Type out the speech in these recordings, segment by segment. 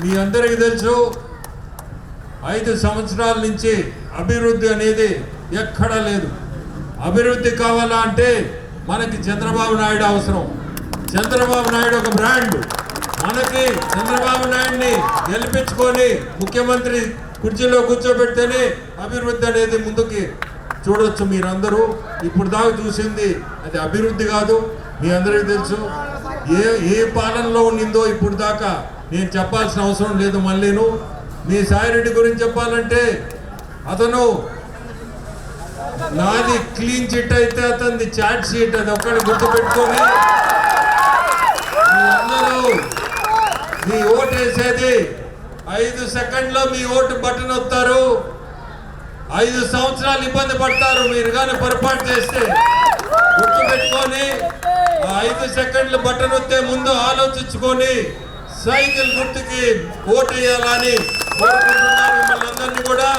మీ అందరికీ తెలుసు 5 సంవత్సరాల నుంచి అభివృద్ధి అనేది ఎక్కడా లేదు. అభివృద్ధి కావాలా అంటే మనకి చంద్రబాబు నాయుడు అవసరం. చంద్రబాబు నాయుడు ఒక బ్రాండ్. మనకి చంద్రబాబు నాయుడిని గెలిపించుకొని ముఖ్యమంత్రి కుర్చీలో కూర్చోబెడితేనే అభివృద్ధి అనేది ముందుకి చూడొచ్చు. మీరందరూ ఇప్పుడు దాకా చూసింది అది అభివృద్ధి కాదు. మీ అందరికీ తెలుసు ఏ పాలనలో ఉండిందో ఇప్పుడు దాకా నేను చెప్పాల్సిన అవసరం లేదు. మళ్ళీను మీ సాయిరెడ్డి గురించి చెప్పాలంటే అతను నాది క్లీన్ చిట్ అయితే అతనిది చాట్ షీట్. అది ఒక్కడి గుర్తుపెట్టుకొని మీరందరూ మీ ఓటు వేసేది 5 సెకండ్లో మీ ఓటు బటన్ వస్తారు. 5 సంవత్సరాలు ఇబ్బంది పడతారు మీరు కానీ పొరపాటు చేస్తే. గుర్తుపెట్టుకొని 5 సెకండ్లు బటన్ వస్తే ముందు ఆలోచించుకొని సైకిల్ గుర్తుకి ఓటు వేయాలని కోరుకుంటున్నారు. మిమ్మల్ని అందరినీ కూడా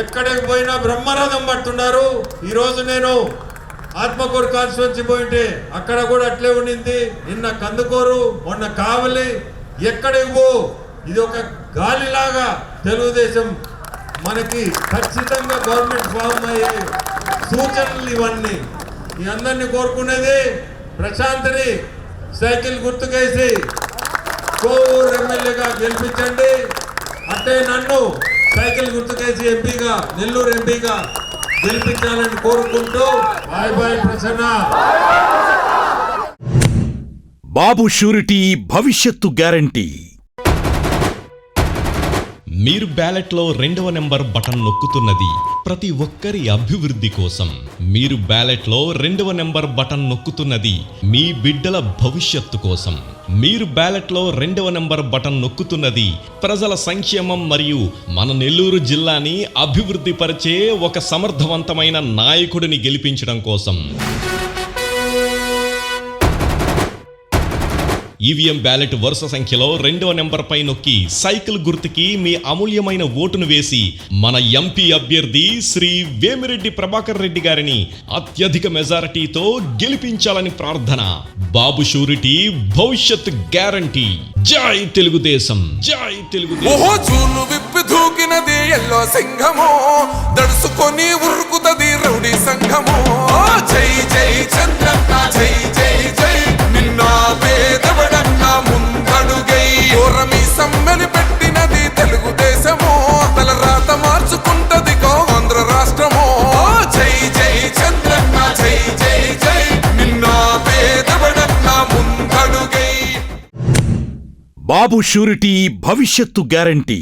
ఎక్కడికి పోయినా బ్రహ్మరథం పడుతున్నారు. ఈరోజు నేను ఆత్మకూరు కాన్స్టిట్యున్సీ పోయింటే అక్కడ కూడా అట్లే ఉండింది. నిన్న కందుకూరు, మొన్న కావలి, ఎక్కడికి పో ఇది ఒక గాలిలాగా తెలుగుదేశం మనకి ఖచ్చితంగా గవర్నమెంట్ ఫామ్ అయ్యే సూచనలు ఇవన్నీ. ఈ అందరినీ కోరుకునేది ప్రశాంత్ని సైకిల్ గుర్తుకేసి కోవూరు ఎమ్మెల్యేగా గెలిపించండి. అంటే నన్ను సైకిల్ గుర్తుకేసి ఎంపీగా, నెల్లూరు ఎంపీగా గెలిపించాలని కోరుకుంటూ బాయ్ బాయ్ ప్రసన్న. బాబు షూరిటీ భవిష్యత్తు గ్యారంటీ. మీరు బ్యాలెట్లో 2వ నెంబర్ బటన్ నొక్కుతున్నది ప్రతి ఒక్కరి అభివృద్ధి కోసం. మీరు బ్యాలెట్లో 2వ నెంబర్ బటన్ నొక్కుతున్నది మీ బిడ్డల భవిష్యత్తు కోసం. మీరు బ్యాలెట్లో 2వ నెంబర్ బటన్ నొక్కుతున్నది ప్రజల సంక్షేమం మరియు మన నెల్లూరు జిల్లాని అభివృద్ధి పరిచే ఒక సమర్థవంతమైన నాయకుడిని గెలిపించడం కోసం. ఈవీఎం బ్యాలెట్ వరుస సంఖ్యలో 2వ నెంబర్ పై నొక్కి సైకిల్ గుర్తుకి మీ అమూల్యమైన ఓటును వేసి మన ఎంపీ అభ్యర్థి శ్రీ వేమిరెడ్డి ప్రభాకర్ రెడ్డి గారిని అత్యధిక మెజారిటీతో గెలిపించాలని ప్రార్థన. బాబు షూరిటీ భవిష్యత్ గ్యారంటీ. జై తెలుగుదేశం, జై తెలుగుదేశం. విప్పి దూకినది ఎల్లో సింహము, దడుసుకొని ఉరుకుతది రౌడీ సంఘము. జై జై చంద్రన్న, జై జై జై నిన్న పేదవడన్న ముందడుగై ఓరమి సమ్మెని పెట్టినది తెలుగుదేశము. తల రాత మార్చుకుంటది ఆంధ్ర రాష్ట్రము. జై జై చంద్రన్న, జై జై జై నిన్న పేదవడన్న ముందడుగై. బాబు షూరిటీ భవిష్యత్తు గ్యారంటీ.